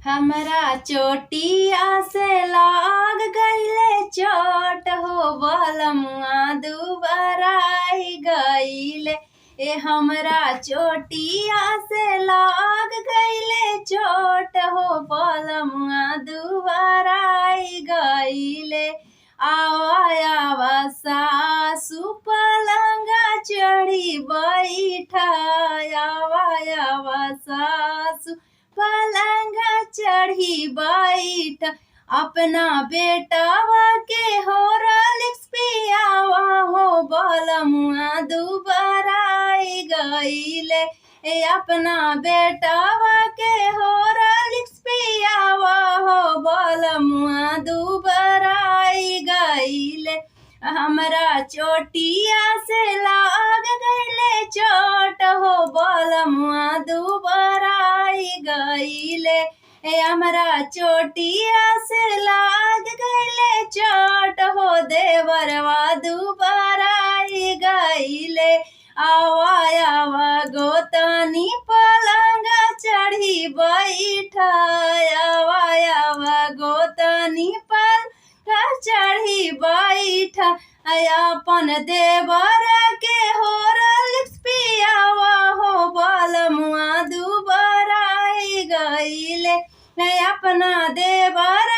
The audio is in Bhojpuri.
हमरा चोटिया से लाग गईले चोट हो बलमुआ दुबराई गईले। ए हमरा चोटिया से लाग गईले चोट हो बलमुआ दुबराई गईले। आवा आवा सासु पलंगा चढ़ी बैठा, आवा आवा सासु पलंगा चढ़ी बैठ। अपना बेटावा के हॉर्लिक्स पियावा हो बलमुआ दुबराई गईले। ए अपना बेटावा के हॉर्लिक्स पियावा हो बलमुआ दुबराई गईले। हमरा चोटिया से लाग गईले चोट हो बलमुआ दुबराई गईले। ए हमरा चोटिया से लाग गईले चोट हो देवरवा दुबराई गईले। आवा आवा गोतनी पलंगा चढ़ी बैठा, आवा आवा गोतनी पलंगा चढ़ी बैठा। अपन देवर के हॉर्लिक्स पियावा हो बलमुआ दुबराई गईले। अपना देवर